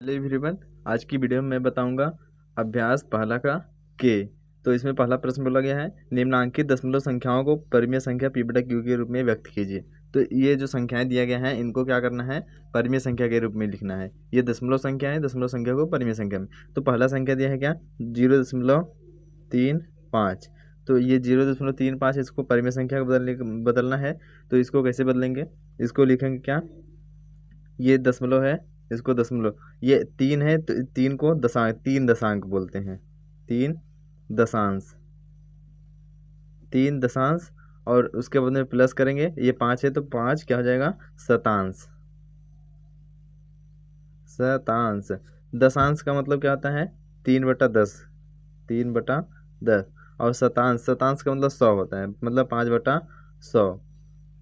Hello everyone, आज की video में मैं बताऊंगा अभ्यास पहला का के। तो इसमें पहला प्रश्न बोला गया है, निम्नांकित दशमलव संख्याओं को परिमेय संख्या p बटा q के रूप में व्यक्त कीजिए। तो ये जो संख्याएं दिया गया है इनको क्या करना है, परिमेय संख्या के रूप में लिखना है। ये दशमलव संख्या है, दशमलव संख्या को परिमेय संख्या में। तो पहला संख्या दिया है क्या, 0.35। तो ये 0.35 इसको परिमेय संख्या को बदलना है। तो इसको कैसे बदलेंगे, इसको लिखेंगे क्या, ये दशमलव है, इसको दशमलव, ये 3 है तो 3 को दशांक, 3 दशांक बोलते हैं, 3 दशांश, 3 दशांश। और उसके बाद में प्लस करेंगे, ये 5 है तो 5 क्या हो जाएगा, शतांश, शतांश। दशांश का मतलब क्या होता है, 3/10, 3/10। और शतांश, शतांश का मतलब 100 होता है, मतलब 5/100।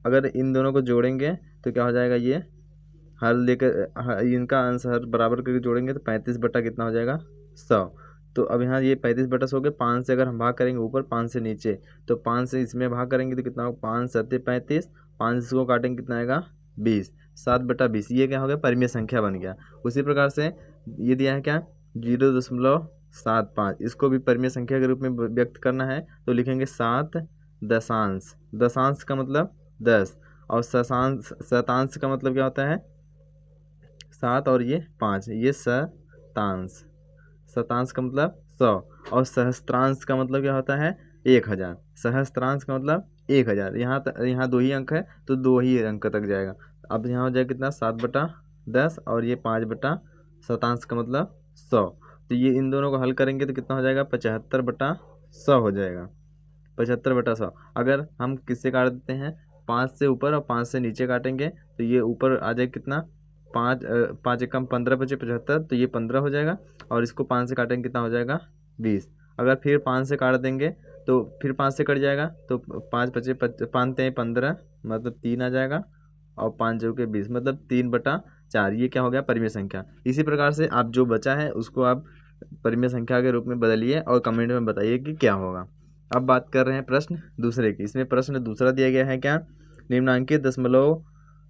अगर इन दोनों को जोड़ेंगे तो क्या हो जाएगा, ये हर लेकर इनका आंसर बराबर करके जोड़ेंगे तो 35 बटा कितना हो जाएगा, 100। तो अब यहाँ ये 35/100 हो गए। 5 से अगर हम भाग करेंगे ऊपर, 5 से नीचे, तो 5 से इसमें भाग करेंगे तो कितना होगा, 5 7 35, 5 इसको काटेंगे कितना आएगा, 20, 7/20। ये क्या हो गया, परिमेय संख्या बन गया। उसी प्रकार से ये दिया है क्या, 0.75, इसको भी परिमेय संख्या के रूप में व्यक्त करना है। तो लिखेंगे 7 दशांश, दशांश का मतलब 10, और शतांश, शतांश का मतलब क्या होता है, 7 और ये 5, ये शतांश, शतांश का मतलब 100। और सहस्त्रांश का मतलब क्या होता है, 1000। सहस्त्रांश का मतलब 1000। यहाँ 2 ही अंक है तो 2 ही अंक तक जाएगा। अब यहाँ हो जाएगा कितना, 7/10, और ये 5 शतांश का मतलब 100। तो ये इन दोनों को हल करेंगे तो कितना हो जाएगा, 75/100 हो जाएगा, 75/100। अगर हम किससे काट देते हैं, 5 से ऊपर और 5 से नीचे काटेंगे तो ये ऊपर आ जाएगा कितना, 5 एकम 15 बचे 75, तो ये 15 हो जाएगा। और इसको 5 से काटेंगे कितना हो जाएगा, 20। अगर फिर 5 से काट देंगे तो फिर 5 से कट जाएगा, तो 5 बचे 5 3 15, मतलब 3 आ जाएगा। और 5 जो के 20, मतलब 3/4। ये क्या हो गया, परिमेय संख्या। इसी प्रकार से आप जो बचा है उसको आप परिमेय संख्या के रूप में बदलिए और कमेंट में बताइए कि क्या होगा। अब बात कर रहे हैं प्रश्न दूसरे की। इसमें प्रश्न दूसरा दिया गया है क्या, निम्नांकित दशमलव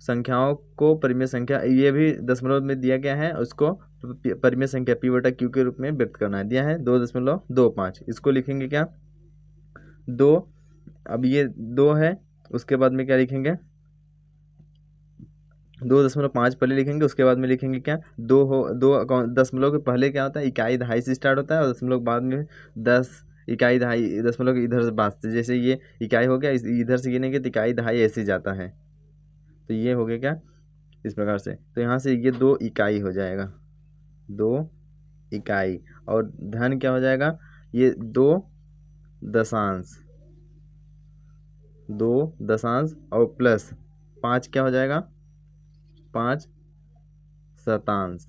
संख्याओं को परिमेय संख्या, ये भी दशमलव में दिया गया है, उसको परिमेय संख्या p बटा q के रूप में व्यक्त करना है। दिया है 2.25, इसको लिखेंगे क्या, 2। अब ये 2 है, उसके बाद में क्या लिखेंगे, 2.5 पहले लिखेंगे, उसके बाद में लिखेंगे क्या, 2 हो, 2 दशमलव के पहले क्या होता है, इकाई दहाई से स्टार्ट होता है, और दशमलव के बाद में 10 इकाई दहाई, दशमलव के इधर से बाद से, जैसे ये इकाई हो गया, इधर से गिनेंगे तो इकाई दहाई ऐसे जाता है। तो ये हो गया क्या, इस प्रकार से। तो यहाँ से ये 2 इकाई हो जाएगा, 2 इकाई। और धन क्या हो जाएगा, ये 2 दशांश, 2 दशांश, और प्लस 5 क्या हो जाएगा, 5 शतांश,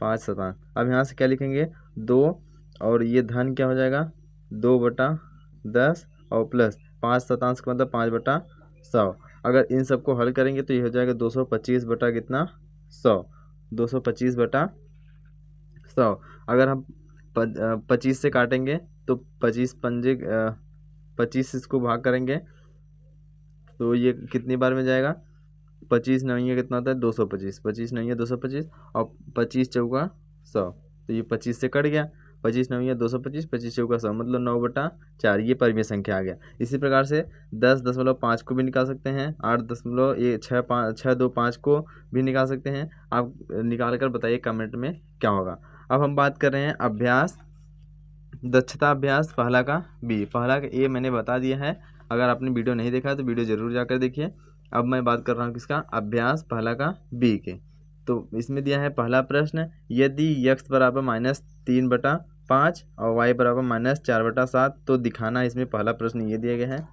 5 शतांश। अब यहाँ से क्या लिखेंगे, 2, और ये धन क्या हो जाएगा, 2/10, और प्लस 5 शतांश का मतलब 5/100। अगर इन सबको हल करेंगे तो ये हो जाएगा 225 बटा कितना, 100, 225/100। अगर हम 25 से काटेंगे तो 25 पंजे 25 इसको भाग करेंगे तो ये कितनी बार में जाएगा, 25 नवीं कितना होता है, 225, 25 नवीं 225, और 25 चौका 100। तो ये 25 से कट गया, 25 नवीं 225, 25 चौका 100, मतलब 9/4। ये परिमेय संख्या आ गया। इसी प्रकार से 10.5 को भी निकाल सकते हैं, 8.625 को भी निकाल सकते हैं। आप निकाल कर बताइए कमेंट में क्या होगा। अब हम बात कर रहे हैं अभ्यास, दक्षता अभ्यास पहला का बी। पहला का ए मैंने बता दिया है, अगर आपने वीडियो नहीं देखा है तो वीडियो ज़रूर जाकर देखिए। अब मैं बात कर रहा हूँ किसका, अभ्यास पहला का बी के। तो इसमें दिया है पहला प्रश्न, यदि x बराबर -3/5 और y बराबर -4/7 तो दिखाना। इसमें पहला प्रश्न ये दिया गया है,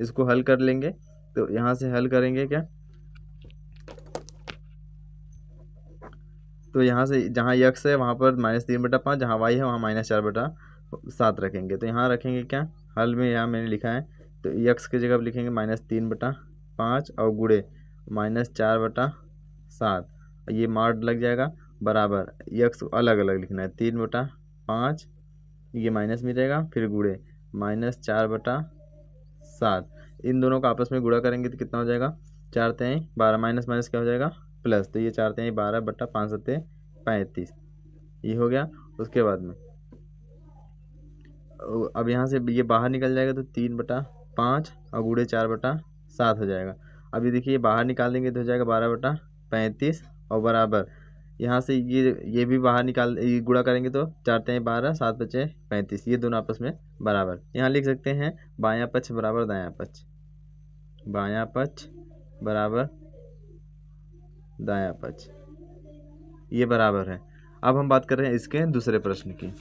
इसको हल कर लेंगे। तो यहाँ से हल करेंगे क्या, तो यहाँ से जहाँ x है वहाँ पर -3/5, जहाँ y है वहाँ -4/7 रखेंगे। तो यहाँ रखेंगे क्या, हल में यहाँ मैंने लिखा है, तो x की जगह लिखेंगे -3/5 और गुणे -4/7। ये मार्ड लग जाएगा, बराबर x अलग अलग लिखना है, 3/5, ये माइनस में जाएगा, फिर गुणे -4/7। इन दोनों को आपस में गुणा करेंगे तो कितना हो जाएगा, 4 3 12, माइनस माइनस क्या हो जाएगा प्लस, तो ये 4×3=12/5×7=35, ये हो गया। उसके बाद में अब यहाँ से ये बाहर निकल जाएगा तो 3/5 और गुणे 4/7 हो जाएगा। अभी देखिए बाहर निकाल देंगे तो हो जाएगा 12/35 और बराबर यहाँ से ये भी बाहर निकाल ये गुणा करेंगे तो 4×3=12 7×5=35, ये दोनों आपस में बराबर। यहाँ लिख सकते हैं बायां पक्ष बराबर दायां पक्ष, बायां पक्ष बराबर दायां पक्ष, ये बराबर है। अब हम बात कर रहे हैं इसके दूसरे प्रश्न की।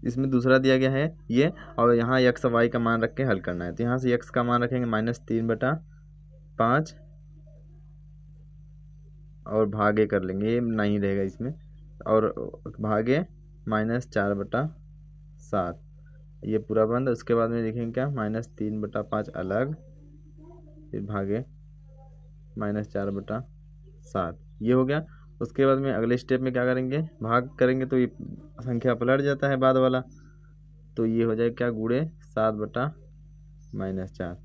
इसमें दूसरा दिया गया है ये, और यहाँ x y का मान रख के हल करना है। तो यहाँ से x का मान रखेंगे -3/5 और भागे कर लेंगे, ये नहीं रहेगा इसमें, और भागे -4/7, ये पूरा बंद। उसके बाद में देखेंगे क्या -3/5 अलग, फिर भागे -4/7, ये हो गया। उसके बाद में अगले स्टेप में क्या करेंगे, भाग करेंगे तो ये संख्या पलट जाता है बाद वाला, तो ये हो जाएगा क्या गुणे 7/-4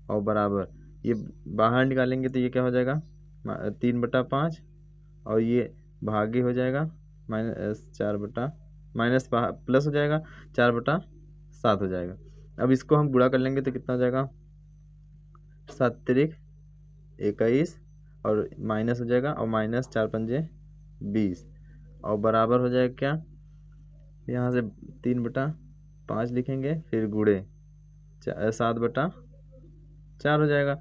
और बराबर, ये बाहर निकालेंगे तो ये क्या हो जाएगा 3/5 और ये भागे हो जाएगा प्लस हो जाएगा 4/7 हो जाएगा। अब इसको हम गुणा कर लेंगे तो कितना हो जाएगा 7×21 और माइनस हो जाएगा और -4×5=20 और बराबर हो जाएगा क्या, यहाँ से 3/5 लिखेंगे, फिर गुणे 7/4 हो जाएगा।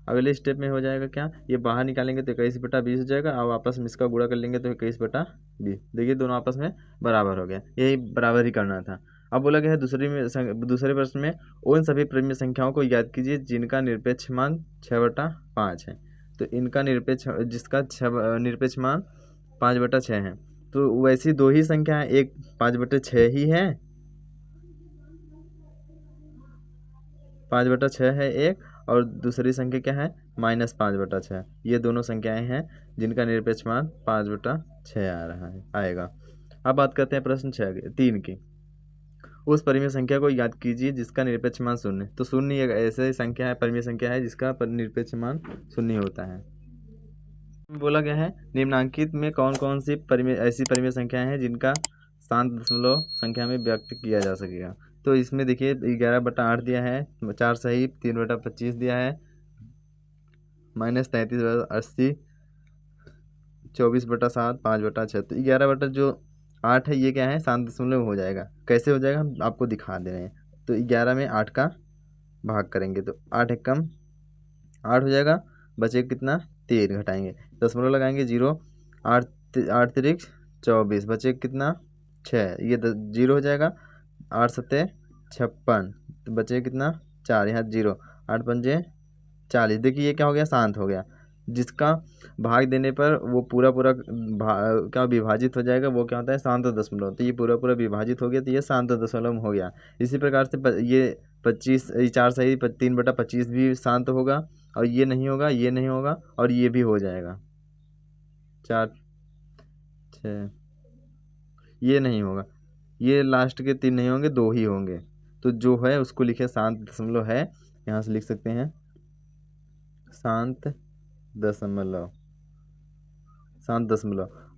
अगले स्टेप में हो जाएगा क्या, ये बाहर निकालेंगे तो 21/20 हो जाएगा और आपस में इसका गुणा कर लेंगे तो 21/20। देखिए दोनों आपस में बराबर हो गया, यही बराबर ही करना था। अब बोला गया है दूसरे प्रश्न में उन सभी परिमेय संख्याओं को याद कीजिए जिनका निरपेक्ष मान 6/5 है। तो इनका जिसका निरपेक्ष मान 5/6 है, तो वैसी दो ही संख्या है, एक 5/6 ही है, 5/6 है एक, और दूसरी संख्या क्या है -5/6। ये दोनों संख्याएं हैं जिनका निरपेक्ष मान 5/6 आएगा। अब बात करते हैं प्रश्न 3 की। उस परिमेय संख्या को याद कीजिए जिसका निरपेक्ष मान 0। तो 0 एक ऐसी संख्या है, परिमेय संख्या है जिसका निरपेक्ष मान 0 होता है। बोला गया है निम्नांकित में कौन कौन सी ऐसी परिमेय संख्याएं हैं जिनका शांत दशमलव संख्या में व्यक्त किया जा सकेगा। तो इसमें देखिए 11/8 दिया है, 4 सही, 3/25 दिया है, -33/80, 24/7, 5/6। तो 11/8 है, ये क्या है शांत दशमलव हो जाएगा। कैसे हो जाएगा हम आपको दिखा दे रहे हैं। तो 11 में 8 का भाग करेंगे तो 8 एकम 8 हो जाएगा, बचे कितना 3, घटाएंगे दशमलव लगाएंगे 0, 8 त्रिक 24, बचे कितना 6, ये 0 हो जाएगा, 8 सत्ते 56, तो बचे कितना 4, यहाँ 0, 8 पंजे 40। देखिए ये क्या हो गया शांत हो गया। जिसका भाग देने पर वो पूरा क्या विभाजित हो जाएगा, वो क्या होता है शांत दशमलव। तो ये पूरा विभाजित हो गया, तो ये शांत दशमलव हो गया। इसी प्रकार से ये 25 4 सही 3/25 भी शांत होगा, और ये नहीं होगा, ये नहीं होगा, और ये भी हो जाएगा 4 6, ये नहीं होगा, ये लास्ट के 3 नहीं होंगे, 2 ही होंगे। तो जो है उसको लिखे शांत दशमलव है, यहाँ से लिख सकते हैं शांत दशमलव।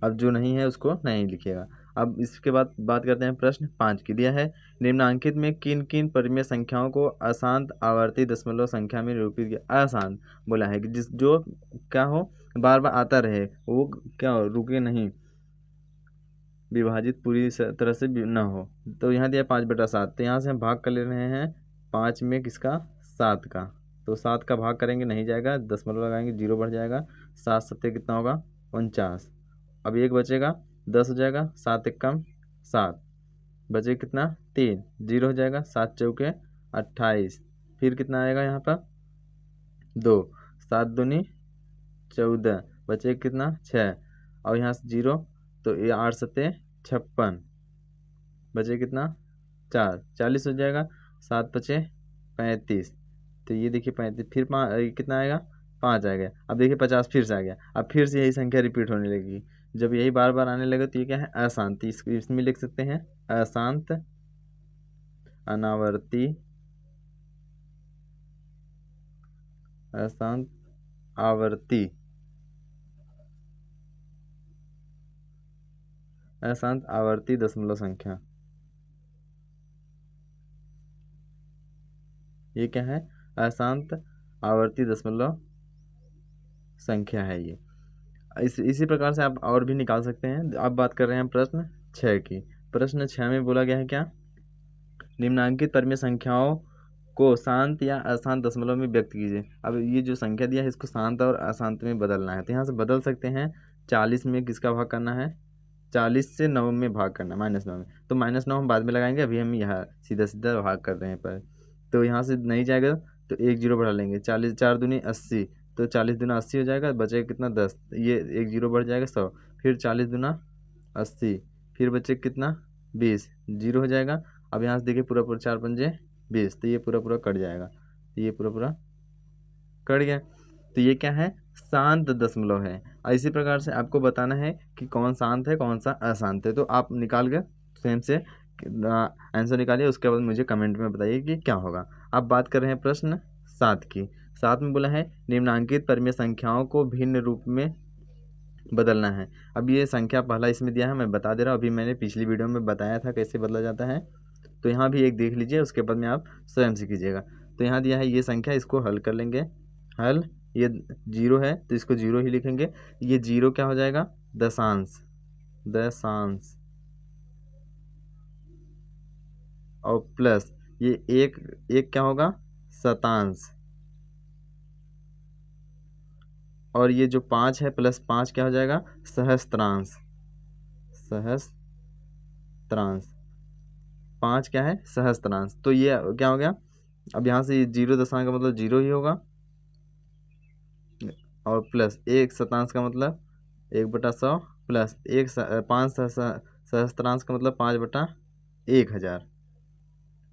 अब जो नहीं है उसको नहीं लिखिएगा। अब इसके बाद बात करते हैं प्रश्न 5 की। दिया है निम्नांकित में किन किन परिमेय संख्याओं को अशांत आवर्ती दशमलव संख्या में निरूपित किया। अशांत बोला है कि जो क्या हो बार बार आता रहे, वो क्या हो रुके नहीं, विभाजित पूरी तरह से न हो। तो यहाँ दिया 5/7, तो यहाँ से हम भाग कर ले रहे हैं 5 में किसका 7 का, तो 7 का भाग करेंगे नहीं जाएगा, दशमलव लगाएंगे 0 बढ़ जाएगा, 7 सत्ते कितना होगा 49। अब 1 बचेगा 10 हो जाएगा, 7 एकम 7, बचे कितना 3, 0 हो जाएगा, 7 चौके 28, फिर कितना आएगा यहाँ पर 2, 7 दूनी 14, बचे कितना 6, और यहाँ से 0, तो ये 8 सत्ते 56, बचे कितना 4, 40 हो जाएगा, 7 बचे 35, तो ये देखिए 35, फिर कितना आएगा 5 आ गया। अब देखिए 50 फिर से आ गया। अब फिर से यही संख्या रिपीट होने लगेगी। जब यही बार बार आने लगे तो ये क्या है अशांत। इसमें लिख सकते हैं अशांत अनावर्ती अशांत आवर्ती, अशांत आवर्ती दशमलव संख्या, ये क्या है? अशांत आवर्ती दशमलव संख्या है ये। इसी प्रकार से आप और भी निकाल सकते हैं। अब बात कर रहे हैं प्रश्न 6 की। प्रश्न 6 में बोला गया है क्या? निम्नांकित परिमेय संख्याओं को शांत या अशांत दशमलव में व्यक्त कीजिए। अब ये जो संख्या दिया है इसको शांत और अशांत में बदलना है, तो यहाँ से बदल सकते हैं। 40 में किसका भाग करना है? 40 से 9 में भाग करना है, -9 में। तो -9 हम बाद में लगाएंगे, अभी हम यहाँ सीधा सीधा भाग कर रहे हैं पर। तो यहाँ से नहीं जाएगा तो 1 0 बढ़ा लेंगे। 40 4 दूनी 80, तो 40 दूना 80 हो जाएगा, बचेगा कितना? 10। ये 1 0 बढ़ जाएगा 100, फिर 40 दूना 80, फिर बचेगा कितना? 20, 0 हो जाएगा। अब यहाँ से देखिए पूरा पूरा 4 पंजे 20, तो ये पूरा पूरा कट जाएगा, तो ये पूरा पूरा कट गया। तो ये क्या है? शांत दशमलव है। और इसी प्रकार से आपको बताना है कि कौन शांत है कौन सा अशांत है। तो आप निकाल के स्वयं से आंसर निकालिए, उसके बाद मुझे कमेंट में बताइए कि क्या होगा। अब बात कर रहे हैं प्रश्न 7 की। 7 में बोला है निम्नांकित परिमेय संख्याओं को भिन्न रूप में बदलना है। अब ये संख्या पहला इसमें दिया है, मैं बता दे रहा हूँ। अभी मैंने पिछली वीडियो में बताया था कैसे बदला जाता है, तो यहाँ भी एक देख लीजिए, उसके बाद में आप स्वयं से कीजिएगा। तो यहाँ दिया है ये संख्या, इसको हल कर लेंगे। हल, ये 0 है तो इसको 0 ही लिखेंगे। ये 0 क्या हो जाएगा? दशांश, दशांश। और प्लस ये एक क्या होगा? शतांश। और ये जो 5 है प्लस 5 क्या हो जाएगा? सहस्त्रांश, सहस्त्रांश। 5 क्या है? सहस्त्रांश। तो ये क्या हो गया? अब यहाँ से 0 दशमांश का मतलब 0 ही होगा, और प्लस 1 शतांश का मतलब 1/100, प्लस 5 सहस्त्रांश का मतलब 5/1000,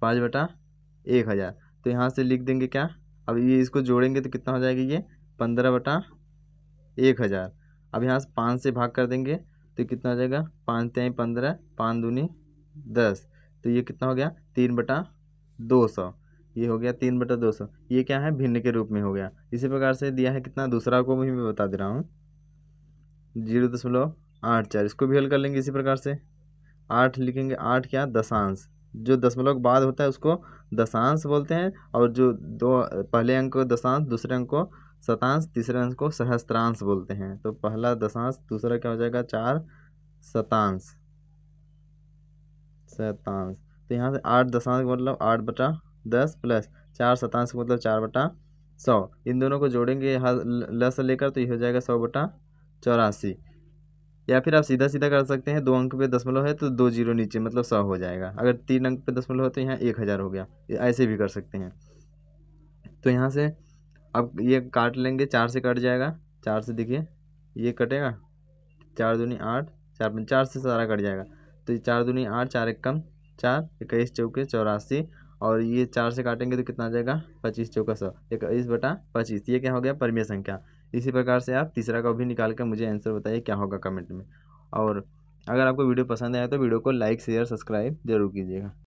5/1000। तो यहाँ से लिख देंगे क्या? अब ये इसको जोड़ेंगे तो कितना हो जाएगा? ये 15/1000। अब यहाँ से 5 से भाग कर देंगे तो कितना हो जाएगा? 5 3 15, 5 दूनी 10, तो ये कितना हो गया? 3/200। ये हो गया 3/200। ये क्या है? भिन्न के रूप में हो गया। इसी प्रकार से दिया है कितना? दूसरा को भी मैं बता दे रहा हूँ, 0.84। इसको भी हल कर लेंगे इसी प्रकार से। 8 लिखेंगे। 8 क्या? दशांश। जो दशमलव के बाद होता है उसको दशांश बोलते हैं, और जो दो पहले अंक को दशांश, दूसरे अंक को शतांश, तीसरे अंक को सहस्त्रांश बोलते हैं। तो पहला दशांश, दूसरा क्या हो जाएगा? 4 शतांश, शतांश। तो यहाँ से 8 दशांश का मतलब 8/10 प्लस 4 शतांश का मतलब 4/100। इन दोनों को जोड़ेंगे लस लेकर, तो ये हो जाएगा 100/84। या फिर आप सीधा सीधा कर सकते हैं, 2 अंक पे दशमलव है तो 2 0 नीचे, मतलब 100 हो जाएगा। अगर 3 अंक पे दशमलव है तो यहाँ 1000 हो गया। ऐसे भी कर सकते हैं। तो यहाँ से अब ये काट लेंगे, 4 से कट जाएगा। 4 से देखिए ये कटेगा, 4 दूनी 8, 4 से सारा कट जाएगा। तो ये 4 दूनी 8, 4 एक कम 4, 21 चौके 84। और ये 4 से काटेंगे तो कितना आ जाएगा? 25 चौका 100, 21/25। ये क्या हो गया? परिमेय संख्या। इसी प्रकार से आप तीसरा का भी निकाल कर मुझे आंसर बताइए क्या होगा कमेंट में। और अगर आपको वीडियो पसंद आया तो वीडियो को लाइक शेयर सब्सक्राइब जरूर कीजिएगा।